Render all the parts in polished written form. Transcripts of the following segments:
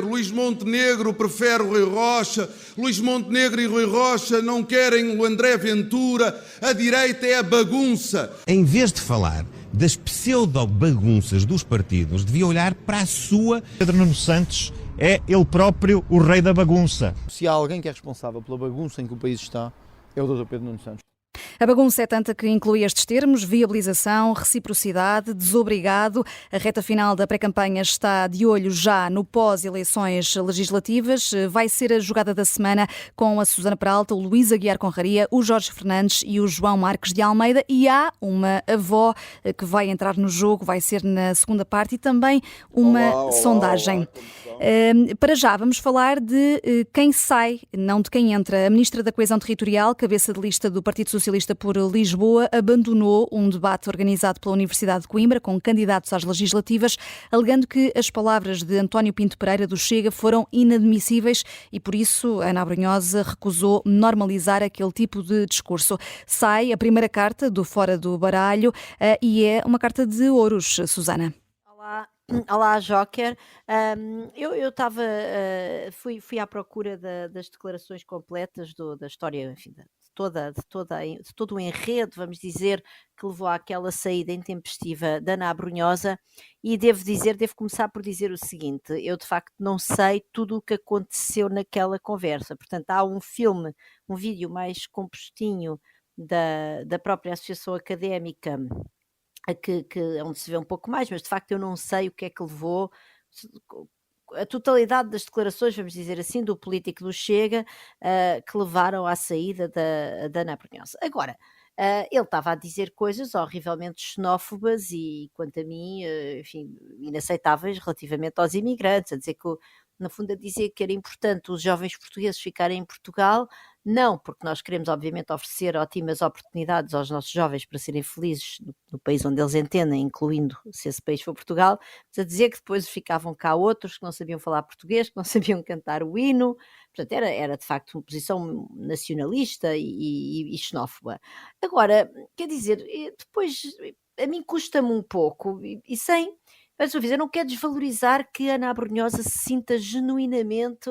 Luís Montenegro prefere o Rui Rocha, Luís Montenegro e Rui Rocha não querem o André Ventura, a direita é a bagunça. Em vez de falar das pseudo-bagunças dos partidos, devia olhar para a sua. Pedro Nuno Santos é ele próprio o rei da bagunça. Se há alguém que é responsável pela bagunça em que o país está, é o Dr. Pedro Nuno Santos. A bagunça é tanta que inclui estes termos: viabilização, reciprocidade, desobrigado. A reta final da pré-campanha está de olho já no pós-eleições legislativas. Vai ser a jogada da semana com a Susana Peralta, o Luís Aguiar Conraria, o Jorge Fernandes e o João Marques de Almeida. E há uma avó que vai entrar no jogo, vai ser na segunda parte, e também uma sondagem. Para já, vamos falar de quem sai, não de quem entra. A Ministra da Coesão Territorial, cabeça de lista do Partido Socialista por Lisboa, abandonou um debate organizado pela Universidade de Coimbra com candidatos às legislativas, alegando que as palavras de António Pinto Pereira do Chega foram inadmissíveis e, por isso, Ana Abrunhosa recusou normalizar aquele tipo de discurso. Sai a primeira carta do Fora do Baralho e é uma carta de ouros, Susana. Olá, Joker. Eu estava, fui à procura das declarações completas da história, enfim, de todo o enredo, vamos dizer, que levou àquela saída intempestiva da Ana Abrunhosa, e devo começar por dizer o seguinte: eu de facto não sei tudo o que aconteceu naquela conversa. Portanto, há um vídeo mais compostinho da própria associação académica, onde se vê um pouco mais, mas de facto eu não sei o que é que levou a totalidade das declarações, vamos dizer assim, do político do Chega, que levaram à saída da Ana Abrunhosa. Agora, ele estava a dizer coisas horrivelmente xenófobas e, quanto a mim, enfim, inaceitáveis relativamente aos imigrantes, a dizer que, no fundo, a dizer que era importante os jovens portugueses ficarem em Portugal, não porque nós queremos, obviamente, oferecer ótimas oportunidades aos nossos jovens para serem felizes no país onde eles entendem, incluindo se esse país for Portugal, mas a dizer que depois ficavam cá outros que não sabiam falar português, que não sabiam cantar o hino. Portanto, era de facto uma posição nacionalista e xenófoba. Agora, quer dizer, depois a mim custa-me um pouco, e sem... Mais uma vez, eu não quero desvalorizar que a Ana Abrunhosa se sinta genuinamente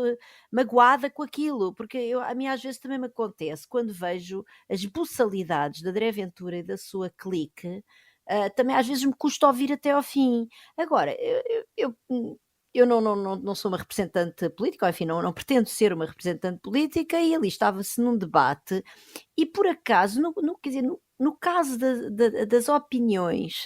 magoada com aquilo, porque a mim às vezes também me acontece, quando vejo as buçalidades da André Ventura e da sua clique, também às vezes me custa ouvir até ao fim. Agora, eu não sou uma representante política, ou enfim, não pretendo ser uma representante política, e ali estava-se num debate, e por acaso, quer dizer, no caso das opiniões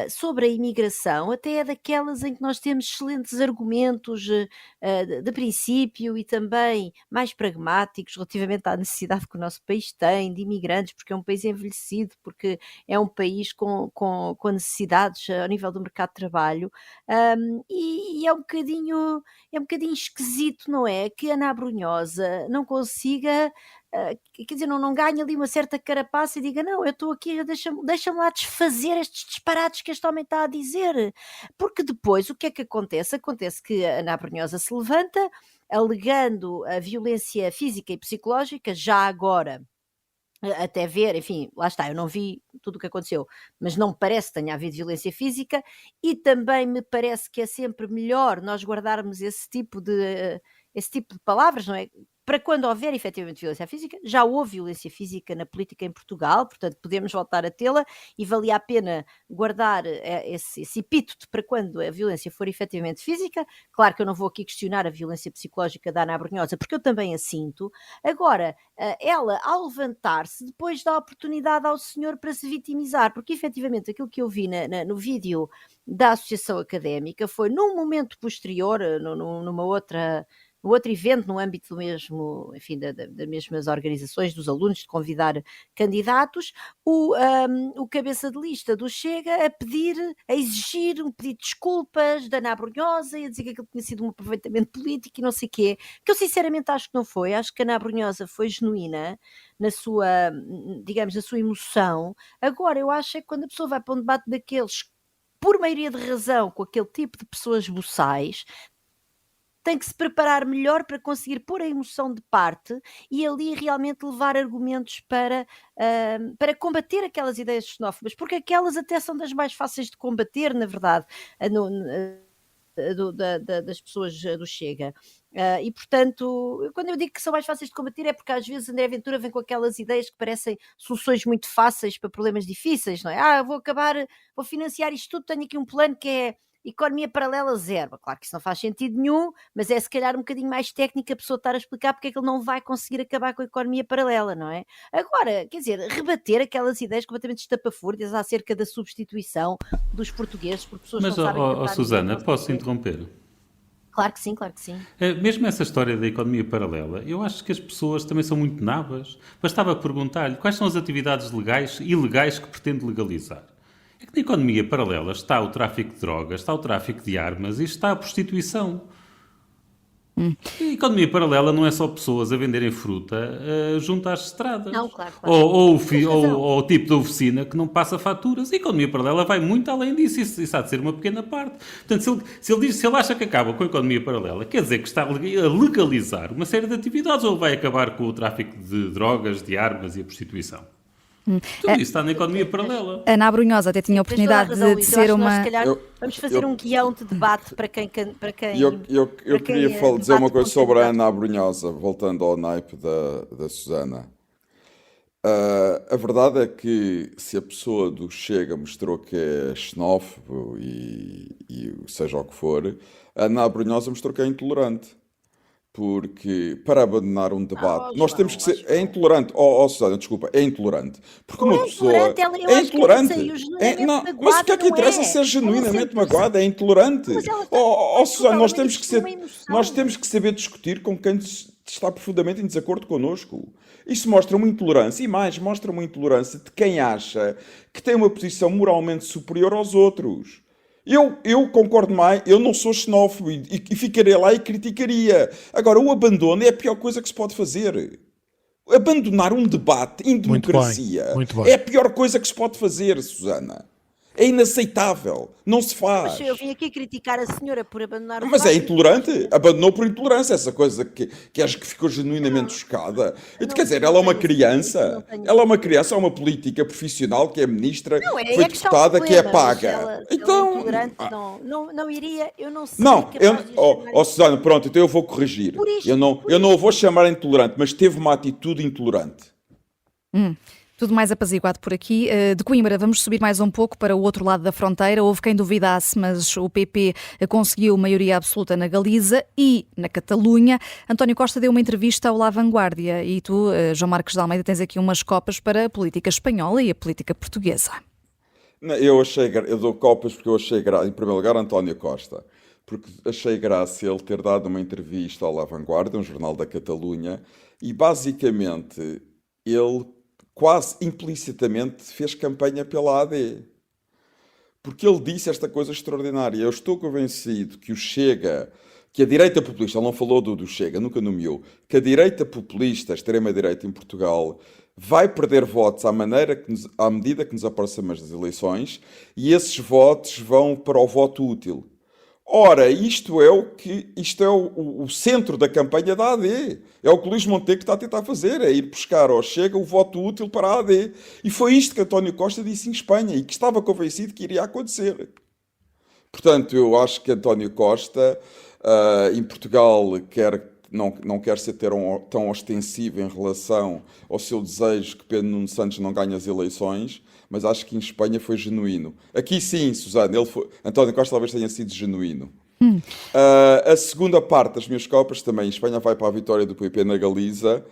sobre a imigração, até é daquelas em que nós temos excelentes argumentos de princípio e também mais pragmáticos relativamente à necessidade que o nosso país tem de imigrantes, porque é um país envelhecido, porque é um país com necessidades ao nível do mercado de trabalho, e é um bocadinho esquisito, não é? Que a Ana Abrunhosa não consiga... quer dizer, não ganha ali uma certa carapaça e diga: não, eu estou aqui, deixa-me lá desfazer estes disparates que este homem está a dizer, porque depois o que é que acontece? Acontece que a Ana Abrunhosa se levanta alegando a violência física e psicológica, já agora, até ver, enfim, lá está, eu não vi tudo o que aconteceu, mas não me parece que tenha havido violência física, e também me parece que é sempre melhor nós guardarmos esse tipo de palavras, não é? Para quando houver efetivamente violência física. Já houve violência física na política em Portugal, portanto podemos voltar a tê-la, e valia a pena guardar esse epíteto para quando a violência for efetivamente física. Claro que eu não vou aqui questionar a violência psicológica da Ana Abrunhosa, porque eu também a sinto. Agora, ela, ao levantar-se, depois dá oportunidade ao senhor para se vitimizar, porque efetivamente aquilo que eu vi no vídeo da Associação Académica foi num momento posterior, numa outra... no outro evento, no âmbito do mesmo, enfim, das mesmas organizações dos alunos, de convidar candidatos, o cabeça de lista do Chega a exigir um pedido de desculpas da Ana Abrunhosa, e a dizer que aquilo tinha sido um aproveitamento político e não sei o quê, que eu sinceramente acho que não foi. Acho que a Ana Abrunhosa foi genuína na sua, digamos, na sua emoção. Agora, eu acho é que quando a pessoa vai para um debate daqueles, por maioria de razão, com aquele tipo de pessoas boçais, tem que se preparar melhor para conseguir pôr a emoção de parte e ali realmente levar argumentos para combater aquelas ideias xenófobas, porque aquelas até são das mais fáceis de combater, na verdade. das pessoas do Chega. E, portanto, quando eu digo que são mais fáceis de combater é porque às vezes André Ventura vem com aquelas ideias que parecem soluções muito fáceis para problemas difíceis, não é? Vou financiar isto tudo, tenho aqui um plano que é economia paralela zero. Claro que isso não faz sentido nenhum, mas é se calhar um bocadinho mais técnico a pessoa estar a explicar porque é que ele não vai conseguir acabar com a economia paralela, não é? Agora, quer dizer, rebater aquelas ideias completamente estapafúrdias acerca da substituição dos portugueses por pessoas que Mas, não sabem tratar Susana, ninguém, posso interromper? Claro que sim, claro que sim. Mesmo essa história da economia paralela, eu acho que as pessoas também são muito nabas. Bastava perguntar-lhe quais são as atividades legais e ilegais que pretende legalizar. É que na economia paralela está o tráfico de drogas, está o tráfico de armas e está a prostituição. A economia paralela não é só pessoas a venderem fruta junto às estradas. Não, claro. Ou o tipo de oficina que não passa faturas. A economia paralela vai muito além disso. Isso há de ser uma pequena parte. Portanto, se ele acha que acaba com a economia paralela, quer dizer que está a legalizar uma série de atividades ou ele vai acabar com o tráfico de drogas, de armas e a prostituição? Tudo isso está na economia paralela. Ana Abrunhosa até tinha a oportunidade de ser uma... Nós, se calhar, vamos fazer um guião de debate para quem Eu queria dizer uma coisa sobre a Ana Abrunhosa, voltando ao naipe da Susana. A verdade é que se a pessoa do Chega mostrou que é xenófobo e seja o que for, a Ana Abrunhosa mostrou que é intolerante. Porque para abandonar um debate, nós temos que ser. É intolerante. Susana, desculpa, é intolerante. Porque uma pessoa. É intolerante. Mas o que é que interessa ser genuinamente magoada? É intolerante. Susana, nós temos que saber discutir com quem está profundamente em desacordo connosco. Isso mostra uma intolerância, e mais, mostra uma intolerância de quem acha que tem uma posição moralmente superior aos outros. Eu concordo mais, eu não sou xenófobo e ficaria lá e criticaria. Agora, o abandono é a pior coisa que se pode fazer. Abandonar um debate em democracia é a pior coisa que se pode fazer, Susana. É inaceitável. Não se faz. Mas eu vim aqui criticar a senhora por abandonar o Mas debate. é intolerante. Abandonou por intolerância. Essa coisa que acho que ficou genuinamente chocada. Quer dizer, ela é uma criança. Ela é uma criança, é uma política profissional que é ministra, foi deputada, que é paga. Então... intolerante, não iria, eu não sei. Não, Susana, pronto, então eu vou corrigir. Eu não a vou chamar intolerante, mas teve uma atitude intolerante. Tudo mais apaziguado por aqui. De Coimbra, vamos subir mais um pouco para o outro lado da fronteira. Houve quem duvidasse, mas o PP conseguiu maioria absoluta na Galiza e na Catalunha. António Costa deu uma entrevista ao La Vanguardia e tu, João Marcos de Almeida, tens aqui umas copas para a política espanhola e a política portuguesa. Eu dou copas porque eu achei graça, em primeiro lugar, António Costa, porque achei graça ele ter dado uma entrevista ao La Vanguardia, um jornal da Catalunha, e basicamente ele quase implicitamente fez campanha pela AD. Porque ele disse esta coisa extraordinária. Eu estou convencido que o Chega, que a direita populista, ele não falou do Chega, nunca nomeou, que a direita populista, a extrema-direita em Portugal, vai perder votos à medida que nos aproximamos das eleições, e esses votos vão para o voto útil. Ora, isto é o centro da campanha da AD. É o que o Luís Montenegro está a tentar fazer, é ir buscar ao Chega o voto útil para a AD. E foi isto que António Costa disse em Espanha e que estava convencido que iria acontecer. Portanto, eu acho que António Costa, em Portugal, não quer ser tão ostensivo em relação ao seu desejo que Pedro Nuno Santos não ganhe as eleições, mas acho que em Espanha foi genuíno. Aqui sim, Susana, António Costa talvez tenha sido genuíno. A segunda parte das minhas copas também, Espanha vai para a vitória do PP na Galiza,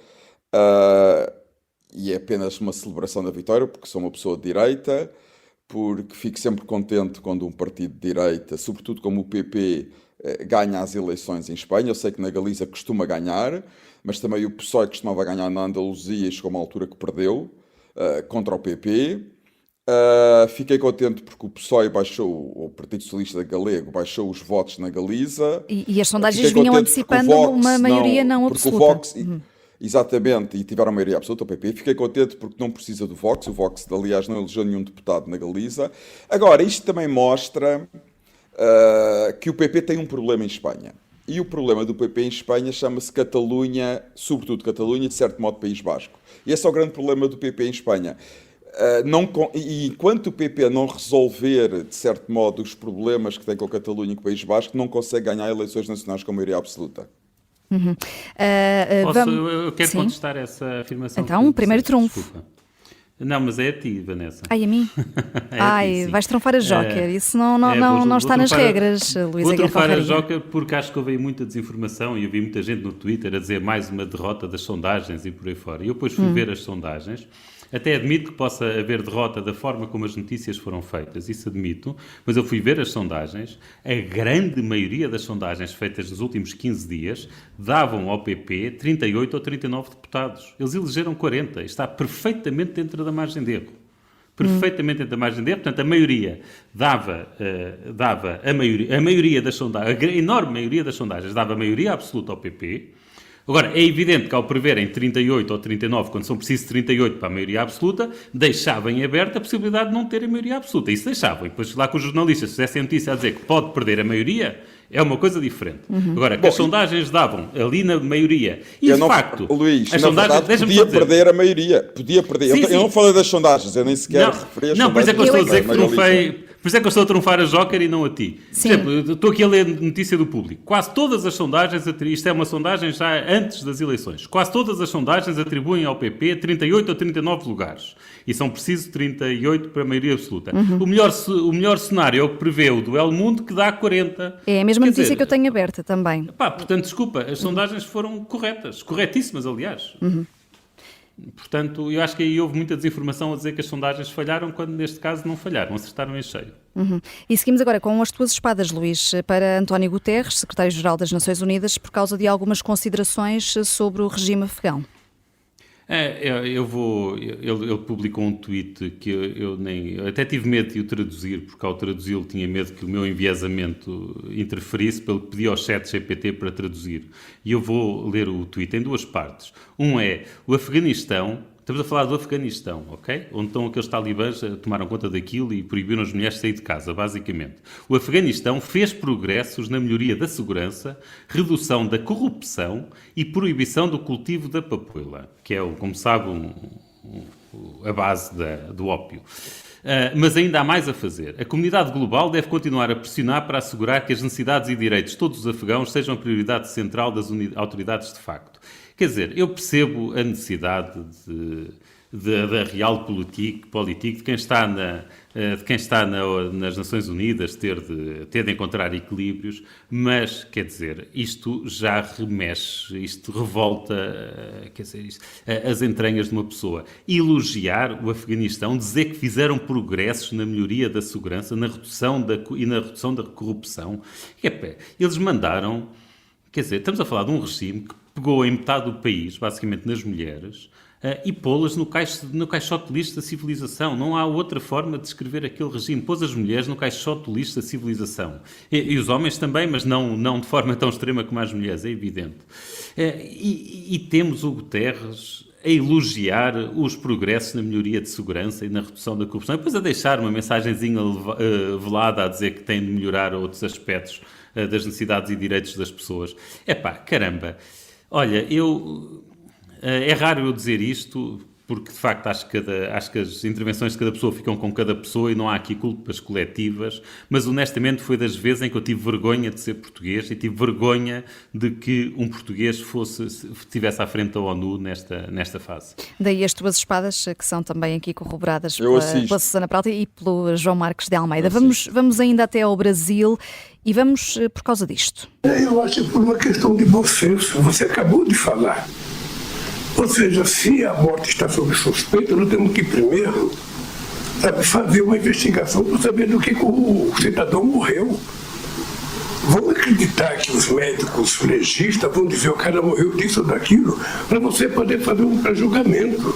e é apenas uma celebração da vitória, porque sou uma pessoa de direita, porque fico sempre contente quando um partido de direita, sobretudo como o PP, ganha as eleições em Espanha. Eu sei que na Galiza costuma ganhar, mas também o PSOE costumava ganhar na Andaluzia e chegou a uma altura que perdeu contra o PP. Fiquei contente porque o PSOE o Partido Socialista Galego, baixou os votos na Galiza. E as sondagens vinham antecipando uma maioria não absoluta. O Vox, exatamente, e tiveram maioria absoluta, o PP. Fiquei contente porque não precisa do Vox. O Vox, aliás, não elegeu nenhum deputado na Galiza. Agora, isto também mostra que o PP tem um problema em Espanha. E o problema do PP em Espanha chama-se Catalunha, sobretudo Catalunha, de certo modo País Basco. E esse é o grande problema do PP em Espanha. E enquanto o PP não resolver, de certo modo, os problemas que tem com a Catalunha e com o País Basco, não consegue ganhar eleições nacionais com maioria absoluta. Eu quero contestar essa afirmação. Então, primeiro trunfo. Desculpa. Não, mas é a ti, Vanessa. Ai, a mim? Vais trunfar a Joker. Isso não está nas regras, Luís Aguiar. Vou trunfar a Joker porque acho que houve muita desinformação e eu vi muita gente no Twitter a dizer mais uma derrota das sondagens e por aí fora. E eu depois fui ver as sondagens. Até admito que possa haver derrota da forma como as notícias foram feitas, isso admito, mas eu fui ver as sondagens, a grande maioria das sondagens feitas nos últimos 15 dias davam ao PP 38 ou 39 deputados. Eles elegeram 40, está perfeitamente dentro da margem de erro. Perfeitamente dentro da margem de erro, portanto a maioria dava a maioria das sondagens, a enorme maioria das sondagens dava a maioria absoluta ao PP. Agora, é evidente que ao preverem 38 ou 39, quando são precisos 38 para a maioria absoluta, deixavam em aberto a possibilidade de não terem maioria absoluta. Isso deixavam. E depois lá que os jornalistas fizessem a notícia a dizer que pode perder a maioria, é uma coisa diferente. Agora, que as sondagens davam ali na maioria, e de facto... Luís, as na sondagens, verdade, podia perder a maioria. Podia perder. Sim, eu não falei das sondagens, eu nem sequer referi às sondagens. Não, por isso é que eu estou a dizer que trunfei... Por isso é que eu estou a trunfar a Joker e não a ti. Sim. Por exemplo, estou aqui a ler a notícia do Público. Quase todas as sondagens, isto é uma sondagem já antes das eleições, quase todas as sondagens atribuem ao PP 38 ou 39 lugares. E são precisos 38 para a maioria absoluta. O melhor cenário é o que prevê o do El Mundo, que dá 40. É a mesma notícia que eu tenho aberta também. Portanto, desculpa, as sondagens foram corretas. Corretíssimas, aliás. Portanto, eu acho que aí houve muita desinformação a dizer que as sondagens falharam, quando neste caso não falharam, acertaram em cheio. E seguimos agora com as tuas espadas, Luís, para António Guterres, secretário-geral das Nações Unidas, por causa de algumas considerações sobre o regime afegão. Ele publicou um tweet que eu até tive medo de o traduzir, porque ao traduzi-lo tinha medo que o meu enviesamento interferisse, pelo que pedi ao chat GPT para traduzir. E eu vou ler o tweet em duas partes. Um é, o Afeganistão, estamos a falar do Afeganistão, ok? Onde estão aqueles talibãs que tomaram conta daquilo e proibiram as mulheres de sair de casa, basicamente. O Afeganistão fez progressos na melhoria da segurança, redução da corrupção e proibição do cultivo da papoila, que é, como sabe, a base do ópio. Mas ainda há mais a fazer. A comunidade global deve continuar a pressionar para assegurar que as necessidades e direitos de todos os afegãos sejam a prioridade central das autoridades de facto. Quer dizer, eu percebo a necessidade da realpolitik de quem está nas Nações Unidas ter de encontrar equilíbrios, mas, quer dizer, isto já remexe, isto revolta, quer dizer, as entranhas de uma pessoa. Elogiar o Afeganistão, dizer que fizeram progressos na melhoria da segurança, na redução da corrupção. Eles mandaram, quer dizer, estamos a falar de um regime que pegou em metade do país, basicamente nas mulheres, e pô-las no caixote de lixo da civilização. Não há outra forma de descrever aquele regime. Pôs as mulheres no caixote de lixo da civilização. E os homens também, mas não de forma tão extrema como as mulheres, é evidente. E temos o Guterres a elogiar os progressos na melhoria de segurança e na redução da corrupção, e depois a deixar uma mensagenzinha velada a dizer que tem de melhorar outros aspectos das necessidades e direitos das pessoas. Caramba! Olha, é raro eu dizer isto, porque de facto acho que as intervenções de cada pessoa ficam com cada pessoa e não há aqui culpas coletivas, mas honestamente foi das vezes em que eu tive vergonha de ser português e tive vergonha de que um português estivesse à frente da ONU nesta fase. Daí as tuas espadas, que são também aqui corroboradas pela Susana Peralta e pelo João Marques de Almeida. Vamos ainda até ao Brasil e vamos por causa disto. Eu acho que por uma questão de bom senso, você acabou de falar. Ou seja, se a morte está sob suspeita, nós temos que primeiro fazer uma investigação para saber do que o cidadão morreu. Vamos acreditar que os médicos legistas vão dizer o cara morreu disso ou daquilo, para você poder fazer um pré-julgamento.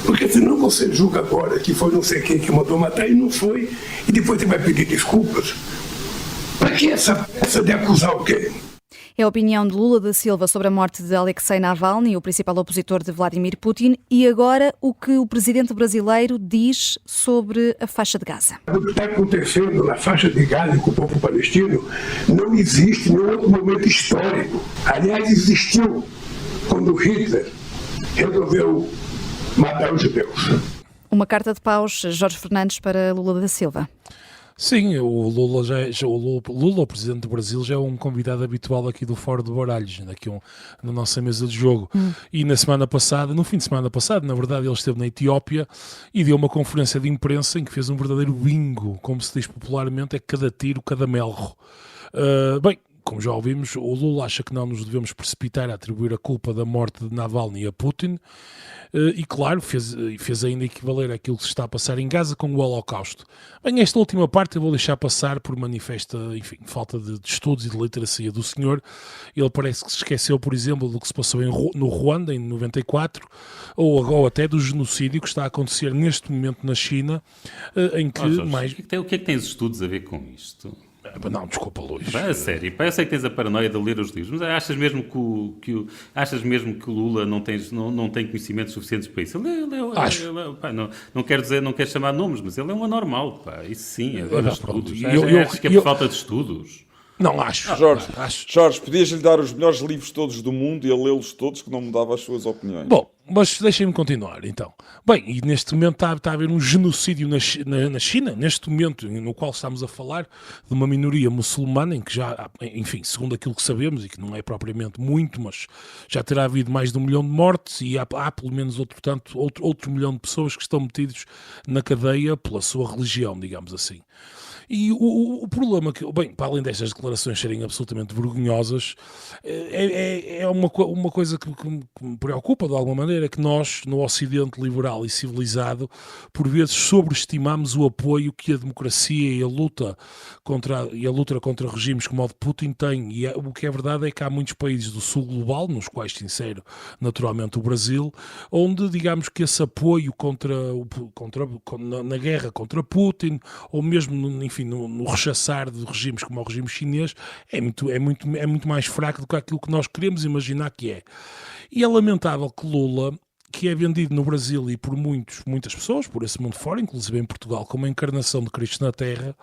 Porque senão você julga agora que foi não sei quem que mandou matar e não foi, e depois você vai pedir desculpas. Para que essa peça de acusar alguém? É a opinião de Lula da Silva sobre a morte de Alexei Navalny, o principal opositor de Vladimir Putin, e agora o que o presidente brasileiro diz sobre a faixa de Gaza. O que está acontecendo na faixa de Gaza com o povo palestino não existe nenhum outro momento histórico. Aliás, existiu quando Hitler resolveu matar os judeus. Uma carta de paus, Jorge Fernandes, para Lula da Silva. Sim, o Lula, o Presidente do Brasil, já é um convidado habitual aqui do Fórum de Baralhos, aqui na nossa mesa de jogo. E no fim de semana passado, na verdade, ele esteve na Etiópia e deu uma conferência de imprensa em que fez um verdadeiro bingo, como se diz popularmente, é cada tiro, cada melro. Como já ouvimos, o Lula acha que não nos devemos precipitar a atribuir a culpa da morte de Navalny a Putin e, claro, fez ainda equivaler aquilo que se está a passar em Gaza com o Holocausto. Bem, esta última parte eu vou deixar passar por manifesta, falta de estudos e de literacia do senhor. Ele parece que se esqueceu, por exemplo, do que se passou no Ruanda, em 94, ou até do genocídio que está a acontecer neste momento na China, em que Jorge, o que é que tens estudos a ver com isto? Não, desculpa, Luís. A sério, eu sei que tens a paranoia de ler os livros, mas achas mesmo que o Lula não tem conhecimentos suficientes para isso? Acho. Não quero chamar nomes, mas ele é um anormal, pá. Isso sim, é ver estudos. Acho que é por falta de estudos. Não, acho. Jorge, podias-lhe dar os melhores livros todos do mundo e a lê-los todos, que não mudava as suas opiniões. Bom, mas deixem-me continuar, então. Bem, e neste momento está a haver um genocídio na China, neste momento no qual estamos a falar de uma minoria muçulmana, em que já, segundo aquilo que sabemos, e que não é propriamente muito, mas já terá havido mais de 1 milhão de mortes e há pelo menos outro milhão de pessoas que estão metidos na cadeia pela sua religião, digamos assim. E o problema, para além destas declarações serem absolutamente vergonhosas, é uma coisa que me preocupa de alguma maneira, que nós, no Ocidente liberal e civilizado, por vezes sobreestimamos o apoio que a democracia e a luta contra regimes como o de Putin têm. E o que é verdade é que há muitos países do sul global, nos quais se insere naturalmente o Brasil, onde digamos que esse apoio na guerra contra Putin, ou mesmo, no rechaçar de regimes como o regime chinês, é muito mais fraco do que aquilo que nós queremos imaginar que é. E é lamentável que Lula, que é vendido no Brasil e por muitas pessoas, por esse mundo fora, inclusive em Portugal, como a encarnação de Cristo na Terra,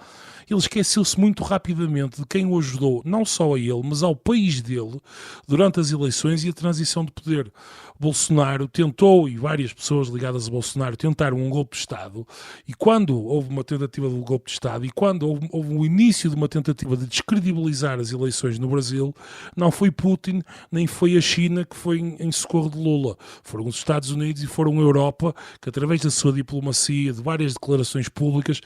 ele esqueceu-se muito rapidamente de quem o ajudou, não só a ele, mas ao país dele, durante as eleições e a transição de poder. Bolsonaro tentou, e várias pessoas ligadas a Bolsonaro tentaram um golpe de Estado, e quando houve uma tentativa de golpe de Estado, e quando houve o início de uma tentativa de descredibilizar as eleições no Brasil, não foi Putin, nem foi a China que foi em socorro de Lula. Foram os Estados Unidos e foram a Europa, que através da sua diplomacia, de várias declarações públicas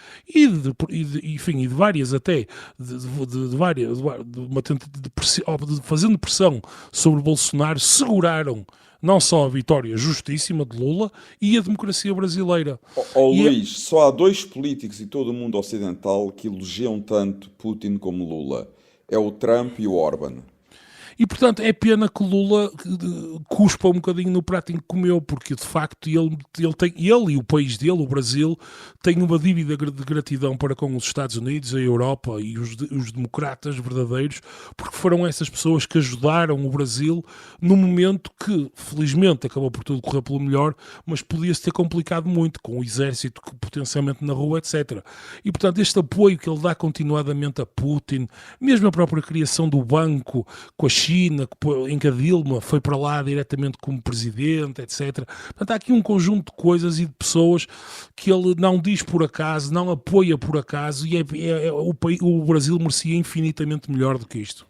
fazendo pressão sobre Bolsonaro, seguraram não só a vitória justíssima de Lula e a democracia brasileira. Luís, só há 2 políticos em todo o mundo ocidental que elogiam tanto Putin como Lula. É o Trump e o Orban. E, portanto, é pena que Lula cuspa um bocadinho no prato em que comeu, porque, de facto, ele e o país dele, o Brasil, têm uma dívida de gratidão para com os Estados Unidos, a Europa e os democratas verdadeiros, porque foram essas pessoas que ajudaram o Brasil num momento que, felizmente, acabou por tudo correr pelo melhor, mas podia-se ter complicado muito, com o exército potencialmente na rua, etc. E, portanto, este apoio que ele dá continuadamente a Putin, mesmo a própria criação do banco com a China, em que a Dilma foi para lá diretamente como presidente, etc. Portanto, há aqui um conjunto de coisas e de pessoas que ele não diz por acaso, não apoia por acaso, e o Brasil merecia infinitamente melhor do que isto.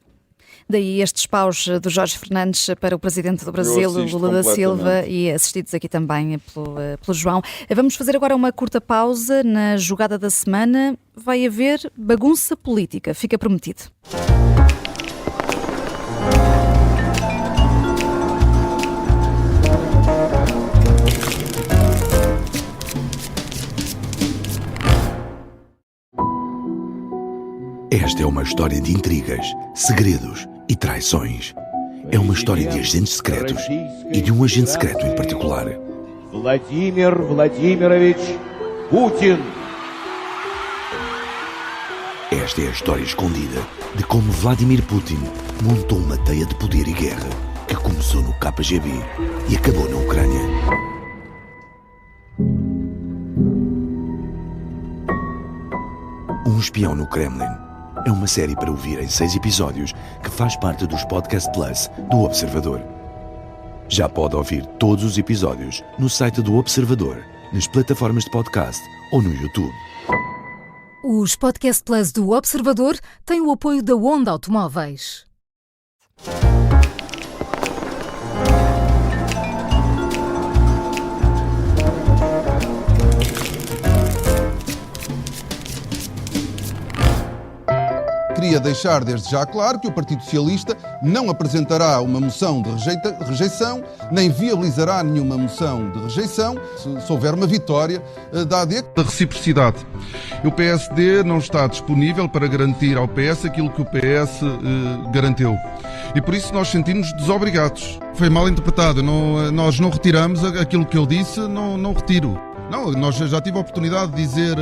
Daí estes paus do Jorge Fernandes para o Presidente do Brasil, Lula da Silva, e assistidos aqui também pelo João. Vamos fazer agora uma curta pausa. Na jogada da semana vai haver bagunça política, fica prometido. Esta é uma história de intrigas, segredos e traições. É uma história de agentes secretos e de um agente secreto em particular. Vladimir Vladimirovich Putin. Esta é a história escondida de como Vladimir Putin montou uma teia de poder e guerra que começou no KGB e acabou na Ucrânia. Um espião no Kremlin é uma série para ouvir em 6 episódios que faz parte dos Podcast Plus do Observador. Já pode ouvir todos os episódios no site do Observador nas plataformas de podcast ou no YouTube. Os Podcast Plus do Observador têm o apoio da Onda Automóveis. Queria deixar desde já claro que o Partido Socialista não apresentará uma moção de rejeição, nem viabilizará nenhuma moção de rejeição, se houver uma vitória da AD. Da reciprocidade. O PSD não está disponível para garantir ao PS aquilo que o PS garantiu. E por isso nós sentimos desobrigados. Foi mal interpretado. Nós não retiramos aquilo que eu disse, não retiro. Não, nós já tive a oportunidade de dizer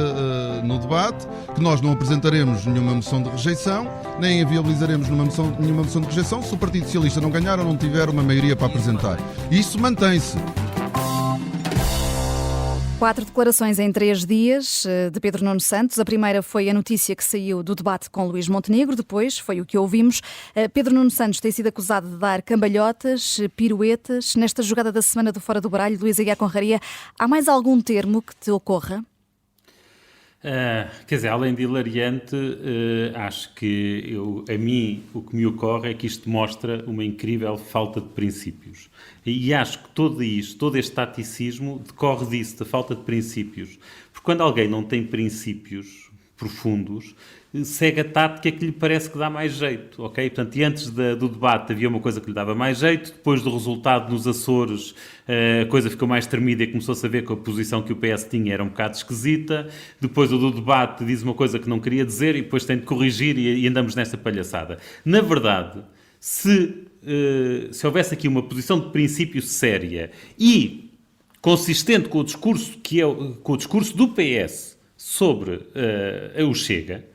no debate que nós não apresentaremos nenhuma moção de rejeição, nem viabilizaremos nenhuma moção de rejeição se o Partido Socialista não ganhar ou não tiver uma maioria para apresentar. Isso mantém-se. 4 declarações em 3 dias de Pedro Nuno Santos. A primeira foi a notícia que saiu do debate com Luís Montenegro, depois foi o que ouvimos. Pedro Nuno Santos tem sido acusado de dar cambalhotas, piruetas. Nesta jogada da semana do Fora do Baralho, Luís Aguiar Conraria, há mais algum termo que te ocorra? Quer dizer, além de hilariante, acho que a mim o que me ocorre é que isto mostra uma incrível falta de princípios. E acho que todo este taticismo decorre disso, da falta de princípios. Porque quando alguém não tem princípios profundos, segue a tática que lhe parece que dá mais jeito, ok? Portanto, e antes do debate havia uma coisa que lhe dava mais jeito, depois do resultado nos Açores a coisa ficou mais tremida e começou-se a ver que a posição que o PS tinha era um bocado esquisita, depois do debate diz uma coisa que não queria dizer e depois tem de corrigir e andamos nesta palhaçada. Na verdade, se houvesse aqui uma posição de princípio séria e consistente com o discurso com o discurso do PS sobre o Chega,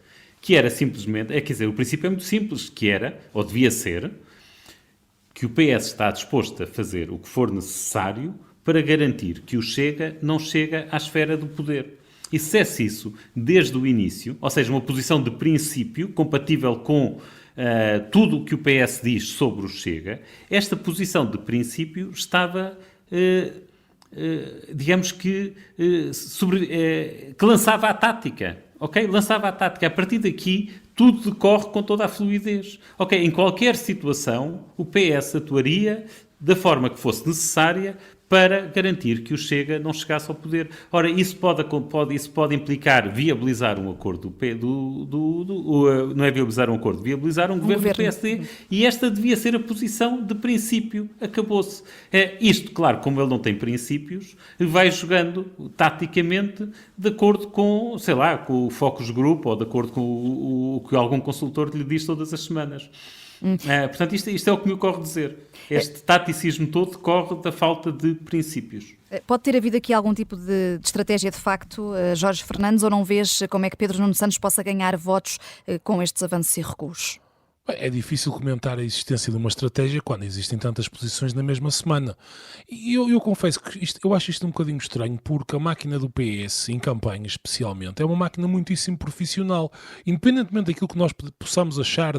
que era simplesmente, quer dizer, o princípio é muito simples, que era, ou devia ser, que o PS está disposto a fazer o que for necessário para garantir que o Chega não chega à esfera do poder. E se é isso desde o início, ou seja, uma posição de princípio compatível com tudo o que o PS diz sobre o Chega, esta posição de princípio estava, digamos que lançava a tática. Ok? Lançava a tática. A partir daqui, tudo decorre com toda a fluidez. Ok? Em qualquer situação, o PS atuaria da forma que fosse necessária para garantir que o Chega não chegasse ao poder. Ora, isso pode implicar viabilizar um acordo não é viabilizar um acordo, viabilizar um governo do PSD, e esta devia ser a posição de princípio. Acabou-se. Isto, claro, como ele não tem princípios, vai jogando taticamente de acordo com, sei lá, com o focus group ou de acordo com o que algum consultor lhe diz todas as semanas. Portanto, isto é o que me ocorre dizer. Este taticismo todo decorre da falta de princípios. Pode ter havido aqui algum tipo de estratégia de facto, Jorge Fernandes, ou não vês como é que Pedro Nuno Santos possa ganhar votos com estes avanços e recuos? É difícil comentar a existência de uma estratégia quando existem tantas posições na mesma semana. E eu confesso que eu acho isto um bocadinho estranho, porque a máquina do PS, em campanha especialmente, é uma máquina muitíssimo profissional. Independentemente daquilo que nós possamos achar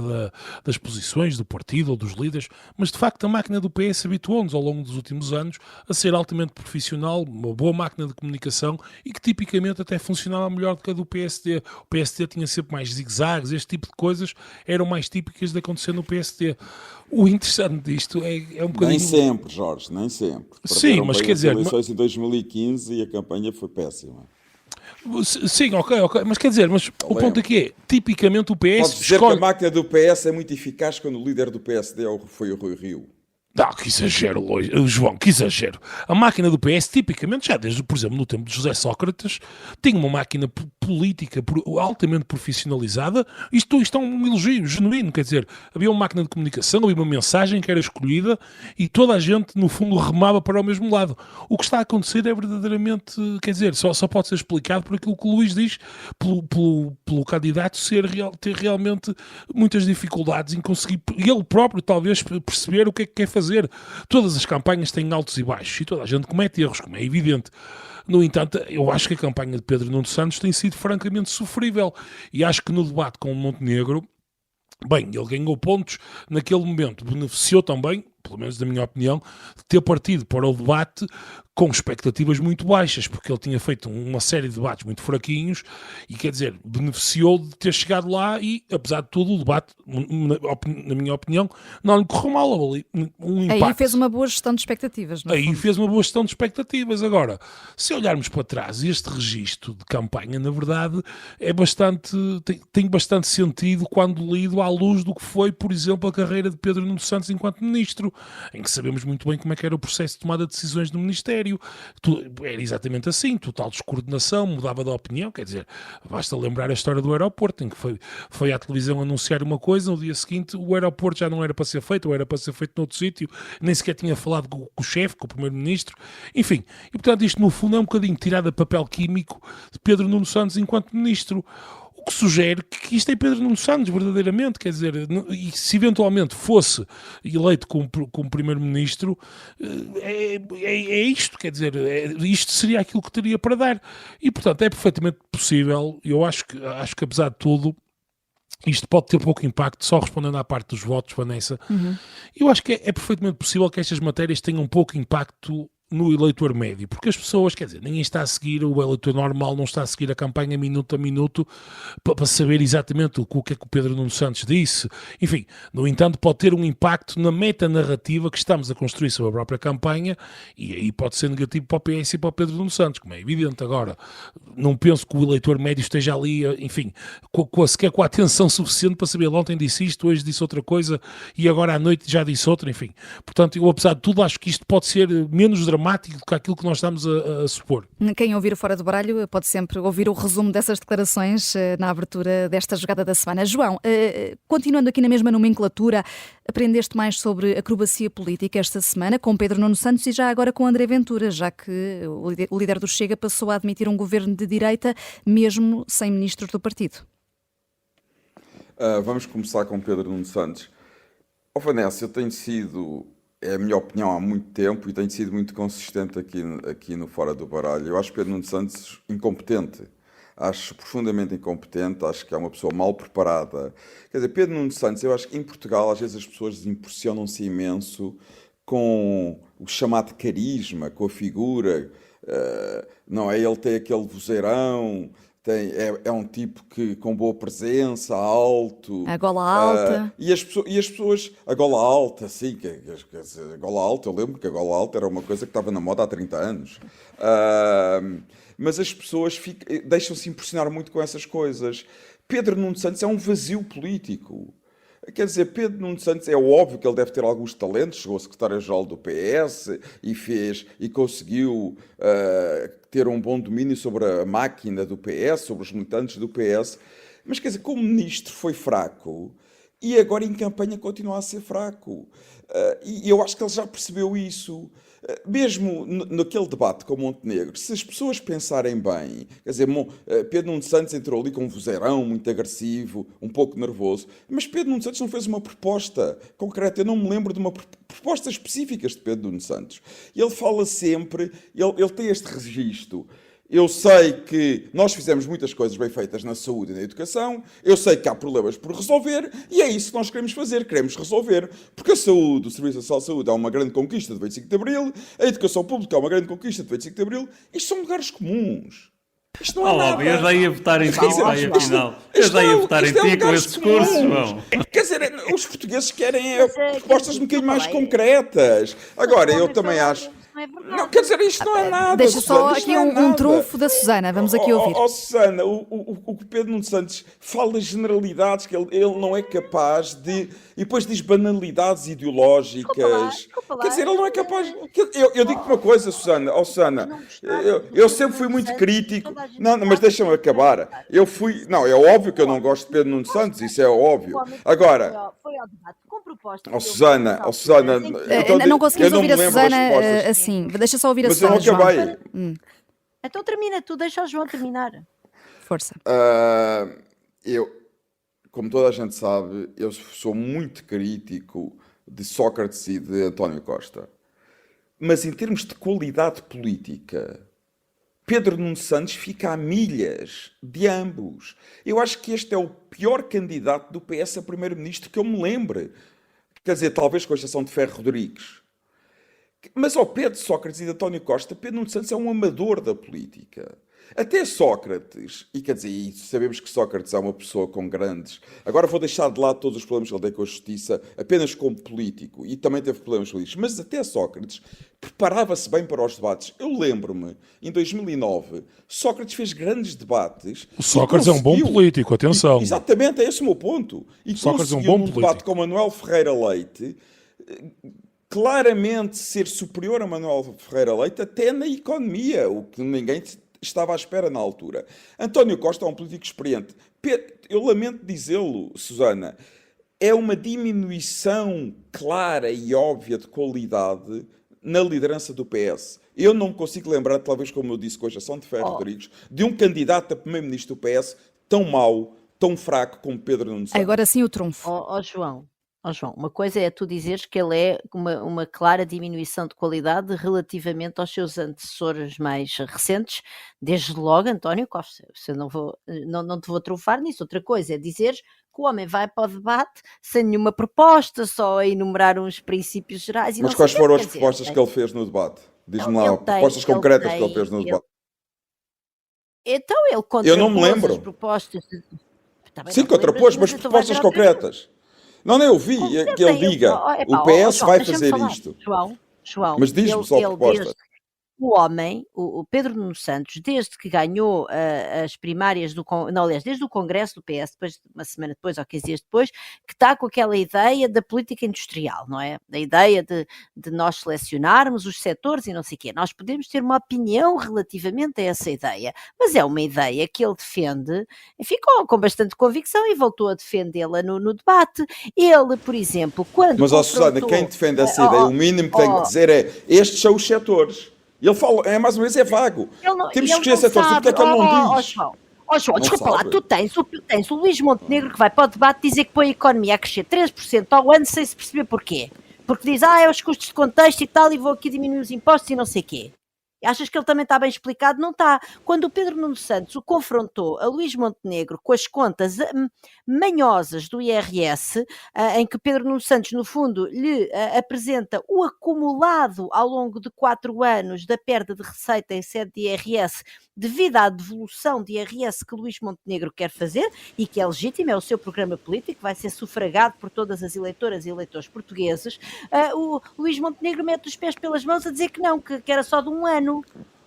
das posições do partido ou dos líderes, mas de facto a máquina do PS habituou-nos ao longo dos últimos anos a ser altamente profissional, uma boa máquina de comunicação e que tipicamente até funcionava melhor do que a do PSD. O PSD tinha sempre mais zigue-zagues, este tipo de coisas eram mais típicas de acontecer no PSD. O interessante disto é um bocadinho... Nem sempre, Jorge, nem sempre. Sim, mas quer dizer... As eleições em 2015 e a campanha foi péssima. Sim, ok, mas quer dizer, o ponto aqui é, tipicamente o PS... Pode dizer que a máquina do PS é muito eficaz quando o líder do PSD foi o Rui Rio. Que exagero, João, que exagero. A máquina do PS, tipicamente, já desde, por exemplo, no tempo de José Sócrates, tinha uma máquina política altamente profissionalizada. Isto é um elogio genuíno, quer dizer, havia uma máquina de comunicação, havia uma mensagem que era escolhida e toda a gente, no fundo, remava para o mesmo lado. O que está a acontecer é verdadeiramente, quer dizer, só pode ser explicado por aquilo que o Luís diz, pelo candidato ter realmente muitas dificuldades em conseguir, ele próprio, talvez, perceber o que é que quer fazer. Todas as campanhas têm altos e baixos e toda a gente comete erros, como é evidente. No entanto, eu acho que a campanha de Pedro Nuno Santos tem sido francamente sofrível e acho que no debate com o Montenegro, bem, ele ganhou pontos naquele momento, beneficiou também, pelo menos na minha opinião, de ter partido para o debate com expectativas muito baixas, porque ele tinha feito uma série de debates muito fraquinhos e, quer dizer, beneficiou de ter chegado lá e, apesar de tudo, o debate, na minha opinião, não lhe correu mal. Houve ali um impacto. Aí fez uma boa gestão de expectativas. Aí fez uma boa gestão de expectativas. Agora, se olharmos para trás, este registro de campanha, na verdade, tem bastante sentido quando lido à luz do que foi, por exemplo, a carreira de Pedro Nuno Santos enquanto ministro, em que sabemos muito bem como é que era o processo de tomada de decisões no Ministério. Era exatamente assim, total descoordenação, mudava de opinião, quer dizer, basta lembrar a história do aeroporto, em que foi à televisão anunciar uma coisa, no dia seguinte o aeroporto já não era para ser feito, ou era para ser feito noutro sítio, nem sequer tinha falado com o chefe, com o primeiro-ministro, enfim, e portanto isto no fundo é um bocadinho tirado a papel químico de Pedro Nuno Santos enquanto ministro. O que sugere que isto é Pedro Nuno Santos, verdadeiramente, quer dizer, e se eventualmente fosse eleito como primeiro-ministro, é isto, quer dizer, isto seria aquilo que teria para dar. E, portanto, é perfeitamente possível, eu acho que apesar de tudo, isto pode ter pouco impacto, só respondendo à parte dos votos, Vanessa. Eu acho que é perfeitamente possível que estas matérias tenham pouco impacto no eleitor médio, porque as pessoas, quer dizer, ninguém está a seguir, o eleitor normal não está a seguir a campanha minuto a minuto para saber exatamente o que é que o Pedro Nuno Santos disse. Enfim, no entanto, pode ter um impacto na metanarrativa que estamos a construir sobre a própria campanha e aí pode ser negativo para o PS e para o Pedro Nuno Santos, como é evidente. Agora, não penso que o eleitor médio esteja ali, enfim, sequer com a atenção suficiente para saber, ontem disse isto, hoje disse outra coisa e agora à noite já disse outra, enfim. Portanto, eu, apesar de tudo, acho que isto pode ser menos dramático do que aquilo que nós estamos a supor. Quem ouvir o Fora do Baralho pode sempre ouvir o resumo dessas declarações na abertura desta jogada da semana. João, continuando aqui na mesma nomenclatura, aprendeste mais sobre acrobacia política esta semana com Pedro Nuno Santos e já agora com André Ventura, já que o líder do Chega passou a admitir um governo de direita, mesmo sem ministros do partido. Vamos começar com Pedro Nuno Santos. Vanessa, eu tenho sido... É a minha opinião há muito tempo e tenho sido muito consistente aqui no Fora do Baralho. Eu acho Pedro Nuno Santos incompetente. Acho profundamente incompetente, acho que é uma pessoa mal preparada. Quer dizer, Pedro Nuno Santos, eu acho que em Portugal às vezes as pessoas impressionam-se imenso com o chamado carisma, com a figura. Não é? Ele tem aquele vozeirão... É um tipo que com boa presença, alto. A gola alta. E as pessoas... A gola alta, sim. A gola alta, eu lembro que a gola alta era uma coisa que estava na moda há 30 anos. Mas as pessoas deixam-se impressionar muito com essas coisas. Pedro Nuno Santos é um vazio político. Quer dizer, Pedro Nuno Santos, é óbvio que ele deve ter alguns talentos, chegou a secretário-geral do PS e conseguiu ter um bom domínio sobre a máquina do PS, sobre os militantes do PS, mas quer dizer, como ministro foi fraco e agora em campanha continua a ser fraco. E eu acho que ele já percebeu isso. Mesmo naquele debate com Montenegro, se as pessoas pensarem bem, quer dizer, Pedro Nuno Santos entrou ali com um vozeirão muito agressivo, um pouco nervoso, mas Pedro Nuno Santos não fez uma proposta concreta. Eu não me lembro de uma proposta específica de Pedro Nuno Santos. Ele fala sempre, ele tem este registro. Eu sei que nós fizemos muitas coisas bem feitas na saúde e na educação, eu sei que há problemas por resolver e é isso que nós queremos fazer, queremos resolver, porque a saúde, o Serviço Nacional de Saúde é uma grande conquista de 25 de Abril, a educação pública é uma grande conquista de 25 de Abril, isto são lugares comuns. Isto não é nada. Eu já ia votar em ti, afinal. Eu já ia votar em ti com esse discurso, João. Quer dizer, os portugueses querem propostas um bocadinho mais concretas. Agora, eu também acho... Não, quer dizer, isto não é nada. Deixa só aqui um trunfo da Susana, vamos aqui ouvir. Susana, o Pedro Nuno Santos fala generalidades que ele não é capaz de... E depois diz banalidades ideológicas. Quer dizer, ele não é capaz... Eu digo-te uma coisa, Susana. Susana, eu sempre fui muito crítico... Não, mas deixa-me acabar. Não, é óbvio que eu não gosto de Pedro Nuno Santos, isso é óbvio. Agora... Foi ao debate com propostas. Susana, não conseguimos ouvir a Susana assim. Deixa só ouvir a Susana. Mas eu não acabei. Então termina tu, deixa o João terminar. Força. Como toda a gente sabe, eu sou muito crítico de Sócrates e de António Costa. Mas em termos de qualidade política, Pedro Nuno Santos fica a milhas de ambos. Eu acho que este é o pior candidato do PS a primeiro-ministro que eu me lembre. Quer dizer, talvez com a exceção de Ferro Rodrigues. Mas ao pé de Sócrates e de António Costa, Pedro Nuno Santos é um amador da política. Até Sócrates, e quer dizer, e sabemos que Sócrates é uma pessoa com grandes... Agora vou deixar de lado todos os problemas que ele tem com a justiça, apenas como político, e também teve problemas políticos, mas até Sócrates preparava-se bem para os debates. Eu lembro-me, em 2009, Sócrates fez grandes debates... O Sócrates é um bom político, atenção. Exatamente, é esse o meu ponto. E Sócrates é um conseguiu, bom num político. debate com Manuel Ferreira Leite... claramente ser superior a Manuel Ferreira Leite até na economia, o que ninguém estava à espera na altura. António Costa é um político experiente. Eu lamento dizê-lo, Susana, é uma diminuição clara e óbvia de qualidade na liderança do PS. Eu não me consigo lembrar, talvez como eu disse com a exceção de Ferro Rodrigues, de um candidato a primeiro-ministro do PS tão mau, tão fraco como Pedro Nuno Santos. Agora sim o trunfo. João, uma coisa é tu dizeres que ele é uma clara diminuição de qualidade relativamente aos seus antecessores mais recentes, desde logo António Costa. Eu não te vou trunfar nisso. Outra coisa é dizeres que o homem vai para o debate sem nenhuma proposta, só a enumerar uns princípios gerais. Mas quais foram as propostas que ele fez no debate? Diz-me lá, propostas concretas que ele fez no debate. Então ele contrapôs Eu não me lembro. as propostas... Sim, contrapôs, mas propostas concretas. Não, eu vi que ele diga, o PS vai fazer isto. João, mas diz-me só propostas. O homem, o Pedro Nuno Santos, desde que ganhou as primárias desde o Congresso do PS, depois, uma semana depois ou 15 dias depois, que está com aquela ideia da política industrial, não é? Da ideia de nós selecionarmos os setores e não sei o quê. Nós podemos ter uma opinião relativamente a essa ideia, mas é uma ideia que ele defende, enfim, com bastante convicção e voltou a defendê-la no debate. Ele, por exemplo, quando Mas, Susana, quem defende essa ideia, o mínimo que tem que dizer é, estes são os setores. Ele fala, mais uma vez, é vago. Temos que escolher setores, porque é que ele não diz? João, desculpa lá, tu tens o Luís Montenegro que vai para o debate dizer que põe a economia a crescer 3% ao ano sem se perceber porquê. Porque diz, é os custos de contexto e tal, e vou aqui diminuir os impostos e não sei o quê. Achas que ele também está bem explicado? Não está. Quando o Pedro Nuno Santos o confrontou a Luís Montenegro com as contas manhosas do IRS, em que Pedro Nuno Santos, no fundo, lhe apresenta o acumulado ao longo de 4 anos da perda de receita em sede de IRS, devido à devolução de IRS que Luís Montenegro quer fazer, e que é legítimo, é o seu programa político, vai ser sufragado por todas as eleitoras e eleitores portugueses, o Luís Montenegro mete os pés pelas mãos a dizer que não, que era só de 1 ano.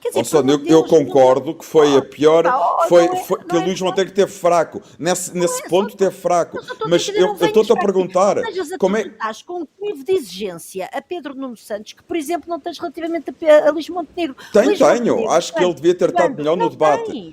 Quer dizer, eu concordo que foi a pior, que o Luís Montenegro teve fraco, nesse ponto teve fraco, mas eu estou-te a perguntar, como é... Estás com um nível de exigência a Pedro Nuno Santos, que por exemplo não tens relativamente a Luís Montenegro. Tenho, acho que ele devia ter estado melhor no debate.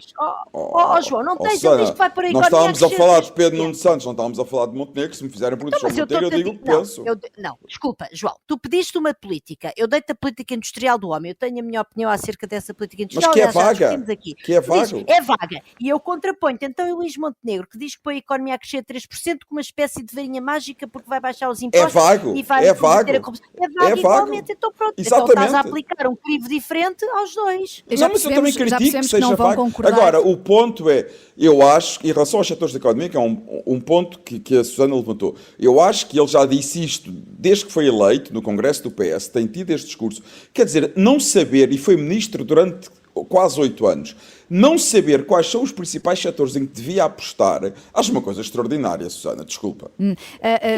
João, não tens, ele diz que vai por aí. Nós estávamos a falar de Pedro Nuno Santos, não estávamos a falar de Montenegro, se me fizerem perguntas sobre Montenegro, eu digo o que penso. Não, desculpa, João, tu pediste uma política, eu dei-te a política industrial do homem, eu tenho a minha opinião acerca dessa política industrial. Mas que é vaga. Que é vaga. É vaga. E eu contraponho-te então o Luís Montenegro, que diz que põe a economia a crescer 3% com uma espécie de varinha mágica porque vai baixar os impostos. É vago. E vai é vago. Igualmente. Então pronto. Exatamente. Então estás a aplicar um crivo diferente aos dois. Não, mas eu também critico que seja vago. Agora, o ponto é, eu acho, em relação aos setores da economia, que é um ponto que a Susana levantou, eu acho que ele já disse isto desde que foi eleito no Congresso do PS, tem tido este discurso. Quer dizer, não saber, e foi ministro durante quase 8 anos, não saber quais são os principais setores em que devia apostar, acho uma coisa extraordinária, Susana, desculpa.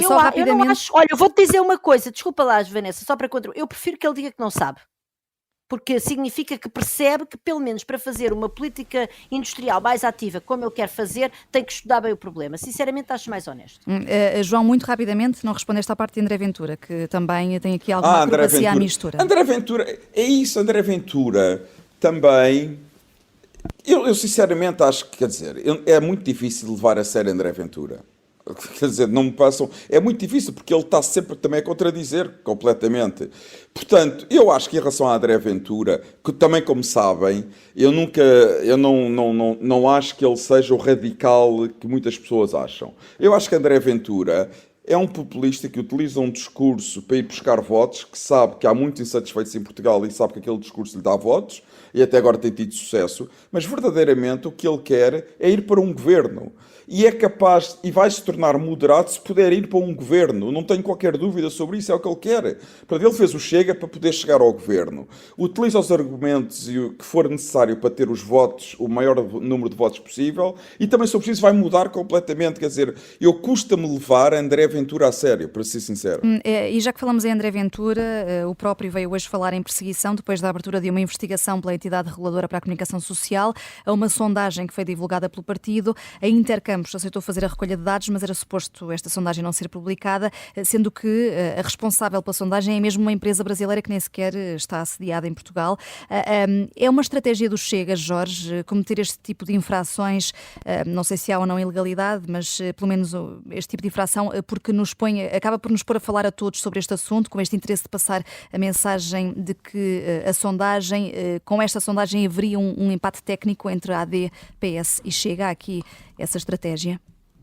Só rapidamente... eu não acho... Olha, eu vou-te dizer uma coisa, desculpa lá, Vanessa, só para contra... Eu prefiro que ele diga que não sabe. Porque significa que percebe que, pelo menos para fazer uma política industrial mais ativa, como ele quer fazer, tem que estudar bem o problema. Sinceramente, acho mais honesto. João, muito rapidamente, não respondeste à parte de André Ventura, que também tem aqui alguma acrobacia à mistura. André Ventura, é isso, André Ventura também... Eu sinceramente acho que, quer dizer, é muito difícil levar a sério André Ventura. Quer dizer, não me passam... É muito difícil, porque ele está sempre também a contradizer completamente. Portanto, eu acho que em relação a André Ventura, que também, como sabem, eu não acho que ele seja o radical que muitas pessoas acham. Eu acho que André Ventura É um populista que utiliza um discurso para ir buscar votos, que sabe que há muitos insatisfeitos em Portugal e sabe que aquele discurso lhe dá votos, e até agora tem tido sucesso, mas verdadeiramente o que ele quer é ir para um governo. E é capaz, e vai se tornar moderado se puder ir para um governo. Não tenho qualquer dúvida sobre isso, é o que ele quer. Portanto, ele fez o Chega para poder chegar ao governo. Utiliza os argumentos e o que for necessário para ter os votos, o maior número de votos possível, e também, se for preciso, vai mudar completamente. Quer dizer, custa-me levar André Ventura a sério, para ser sincero. E já que falamos em André Ventura, o próprio veio hoje falar em perseguição depois da abertura de uma investigação pela entidade reguladora para a comunicação social a uma sondagem que foi divulgada pelo partido. A Intercampos aceitou fazer a recolha de dados, mas era suposto esta sondagem não ser publicada, sendo que a responsável pela sondagem é mesmo uma empresa brasileira que nem sequer está assediada em Portugal. É uma estratégia do Chega, Jorge, cometer este tipo de infrações, não sei se há ou não ilegalidade, mas pelo menos este tipo de infração, porque acaba por nos pôr a falar a todos sobre este assunto, com este interesse de passar a mensagem de que a sondagem, com esta sondagem haveria um empate técnico entre a AD, PS e Chega. Há aqui essa estratégia?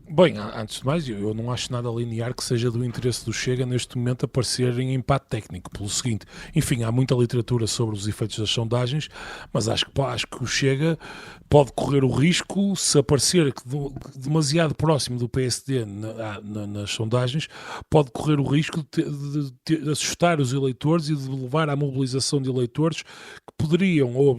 Bem, antes de mais, eu não acho nada linear que seja do interesse do Chega neste momento aparecer em empate técnico, pelo seguinte, enfim, há muita literatura sobre os efeitos das sondagens, mas acho que o Chega pode correr o risco, se aparecer demasiado próximo do PSD nas sondagens, pode correr o risco de assustar os eleitores e de levar à mobilização de eleitores que poderiam, ou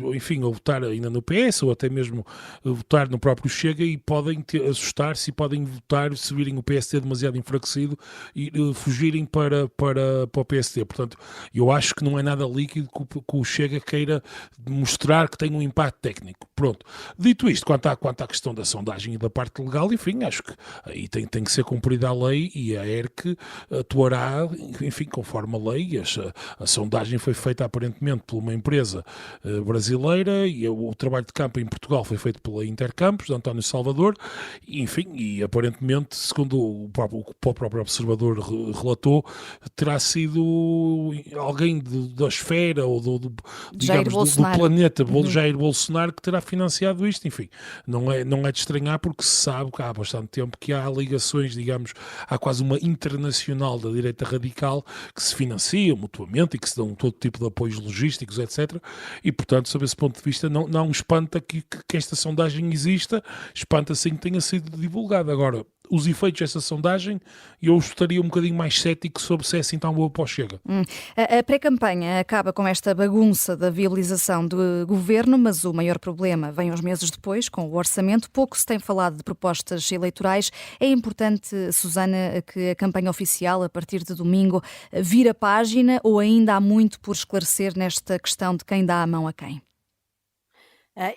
votar ainda no PS, ou até mesmo votar no próprio Chega, e podem assustar-se e podem votar se virem o PSD demasiado enfraquecido e fugirem para o PSD. Portanto, eu acho que não é nada líquido que o Chega queira mostrar que tem um impacto técnico. Pronto. Dito isto, quanto à questão da sondagem e da parte legal, enfim, acho que aí tem que ser cumprida a lei e a ERC atuará, enfim, conforme a lei. A sondagem foi feita aparentemente por uma empresa brasileira e o trabalho de campo em Portugal foi feito pela Intercampos, de António Salvador, enfim, e aparentemente, segundo o próprio observador relatou, terá sido alguém da esfera ou do planeta Jair Bolsonaro que terá financiado isto. Enfim, não é de estranhar, porque se sabe que há bastante tempo que há ligações, digamos, há quase uma internacional da direita radical que se financia mutuamente e que se dão todo tipo de apoios logísticos, etc. E, portanto, sob esse ponto de vista, não espanta que esta sondagem exista, espanta sim que tenha sido divulgada. Agora, os efeitos dessa sondagem, eu estaria um bocadinho mais cético sobre se é assim tão boa para o Chega. A pré-campanha acaba com esta bagunça da viabilização do governo, mas o maior problema vem uns meses depois, com o orçamento. Pouco se tem falado de propostas eleitorais. É importante, Susana, que a campanha oficial, a partir de domingo, vire a página, ou ainda há muito por esclarecer nesta questão de quem dá a mão a quem?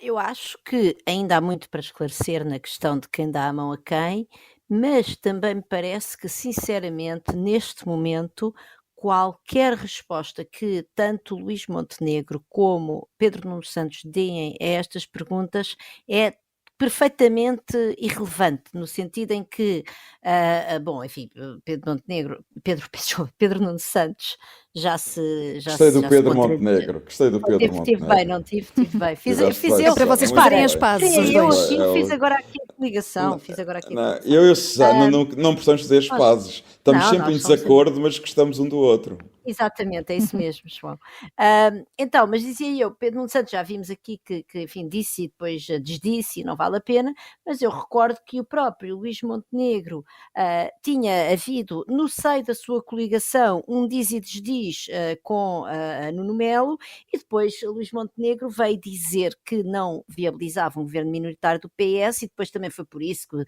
Eu acho que ainda há muito para esclarecer na questão de quem dá a mão a quem, mas também me parece que, sinceramente, neste momento, qualquer resposta que tanto Luís Montenegro como Pedro Nuno Santos deem a estas perguntas é perfeitamente irrelevante, no sentido em que, Pedro Nuno Santos Gostei do Pedro Montenegro. Tive bem, não tive bem. Fiz eu para vocês parem as pazes. Fiz agora aqui a ligação. Eu e a Susana não precisamos fazer as pazes. Estamos sempre em desacordo, mas gostamos um do outro. Exatamente, é isso mesmo, João. Então, mas dizia eu, Pedro Nuno Santos, já vimos aqui que enfim, disse e depois desdisse e não vale a pena, mas eu recordo que o próprio Luís Montenegro tinha havido no seio da sua coligação um diz e desdiz com Nuno Melo, e depois Luís Montenegro veio dizer que não viabilizava um governo minoritário do PS, e depois também foi por isso que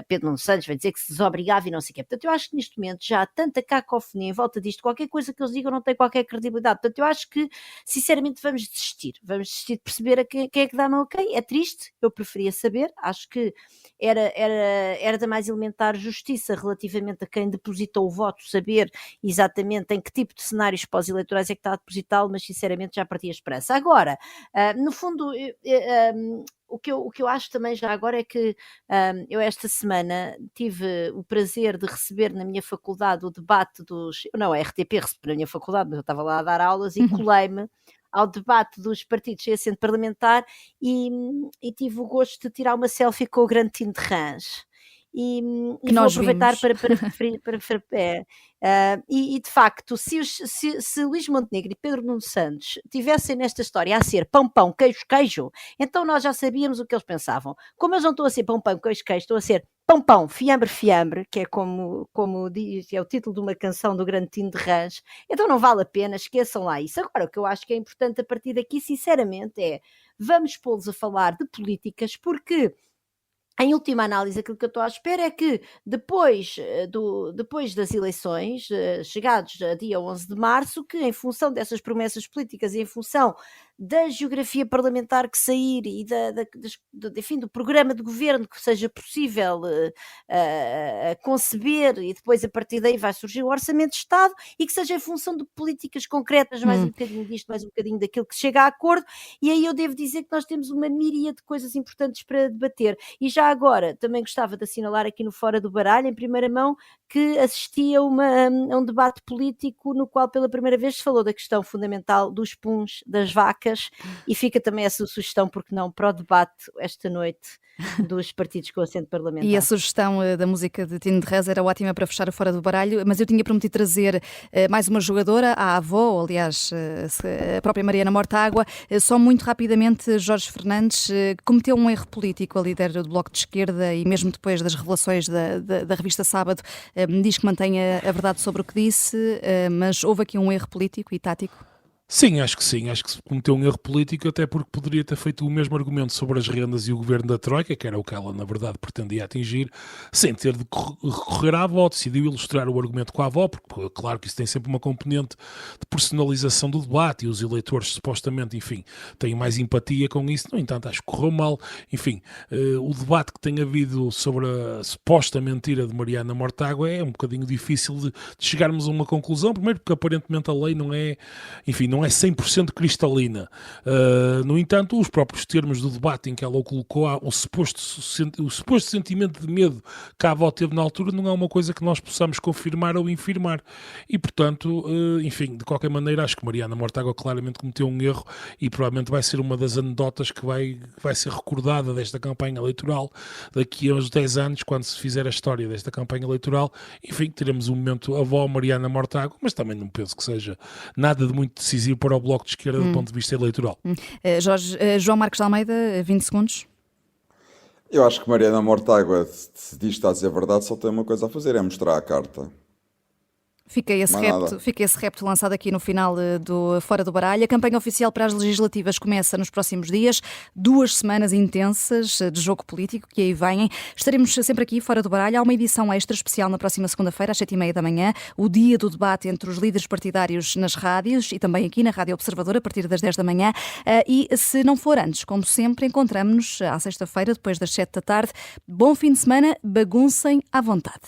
Pedro Nuno Santos veio dizer que se desobrigava e não sei o quê. Portanto, eu acho que neste momento já há tanta cacofonia em volta disto, qualquer coisa que eles digam não tem qualquer credibilidade. Portanto, eu acho que, sinceramente, vamos desistir de perceber a quem é que dá a mão a quem. É triste, eu preferia saber, acho que era da mais elementar justiça relativamente a quem depositou o voto, saber exatamente em que tipo de cenários pós-eleitorais é que está a depositá-lo, mas sinceramente já parti a esperança. Agora, no fundo, o que eu acho também já agora é que eu esta semana tive o prazer de receber na minha faculdade o debate a RTP recebeu na minha faculdade, mas eu estava lá a dar aulas e colei-me ao debate dos partidos sem assento parlamentar e tive o gosto de tirar uma selfie com o grande Tino de Rãs. e Que vou nós aproveitar vimos. para referir, e de facto, se Luís Montenegro e Pedro Nuno Santos tivessem nesta história a ser pão, pão, queijo, queijo, então nós já sabíamos o que eles pensavam. Como eles não estão a ser pão, pão, queijo, queijo, estão a ser pão, pão, fiambre, fiambre, que é como diz, é o título de uma canção do grande Tino de Rãs, então não vale a pena, esqueçam lá isso. Agora, o que eu acho que é importante a partir daqui, sinceramente, é vamos pô-los a falar de políticas, porque em última análise, aquilo que eu estou à espera é que depois das eleições, chegados a dia 11 de março, que em função dessas promessas políticas e em função da geografia parlamentar que sair e enfim, do programa de governo que seja possível conceber, e depois a partir daí vai surgir o Orçamento de Estado, e que seja em função de políticas concretas, mais um bocadinho disto, mais um bocadinho daquilo, que se chega a acordo. E aí eu devo dizer que nós temos uma miríade de coisas importantes para debater. E já agora também gostava de assinalar aqui no Fora do Baralho, em primeira mão, que assisti a um debate político no qual pela primeira vez se falou da questão fundamental dos puns das vacas, e fica também essa sugestão, porque não, para o debate esta noite dos partidos com assento parlamentar. E a sugestão da música de Tino de Rãs era ótima para fechar o Fora do Baralho, mas eu tinha prometido trazer mais uma jogadora, a avó, aliás, a própria Mariana Mortágua. Só muito rapidamente, Jorge Fernandes cometeu um erro político, a líder do Bloco de Esquerda, e mesmo depois das revelações da revista Sábado, diz que mantém a verdade sobre o que disse, mas houve aqui um erro político e tático? Sim, acho que se cometeu um erro político, até porque poderia ter feito o mesmo argumento sobre as rendas e o governo da Troika, que era o que ela na verdade pretendia atingir, sem ter de recorrer à avó. Decidiu ilustrar o argumento com a avó, porque claro que isso tem sempre uma componente de personalização do debate, e os eleitores supostamente, enfim, têm mais empatia com isso. No entanto, acho que correu mal. Enfim, o debate que tem havido sobre a suposta mentira de Mariana Mortágua é um bocadinho difícil de chegarmos a uma conclusão, primeiro porque aparentemente a lei não é 100% cristalina. No entanto, os próprios termos do debate em que ela o colocou, o suposto sentimento de medo que a avó teve na altura, não é uma coisa que nós possamos confirmar ou infirmar. E, portanto, enfim, de qualquer maneira, acho que Mariana Mortágua claramente cometeu um erro, e provavelmente vai ser uma das anedotas que vai ser recordada desta campanha eleitoral daqui a uns 10 anos, quando se fizer a história desta campanha eleitoral. Enfim, teremos um momento avó Mariana Mortágua, mas também não penso que seja nada de muito decisivo para o Bloco de Esquerda do ponto de vista eleitoral. João Marcos de Almeida, 20 segundos. Eu acho que Mariana Mortágua, se diz que está a dizer a verdade, só tem uma coisa a fazer, é mostrar a carta. Fica esse repto lançado aqui no final do Fora do Baralho. A campanha oficial para as legislativas começa nos próximos dias. 2 semanas intensas de jogo político que aí vêm. Estaremos sempre aqui, Fora do Baralho. Há uma edição extra especial na próxima segunda-feira, às 7h30 da manhã. O dia do debate entre os líderes partidários nas rádios e também aqui na Rádio Observador, a partir das 10 da manhã. E se não for antes, como sempre, encontramos-nos à sexta-feira, depois das 7 da tarde. Bom fim de semana. Baguncem à vontade.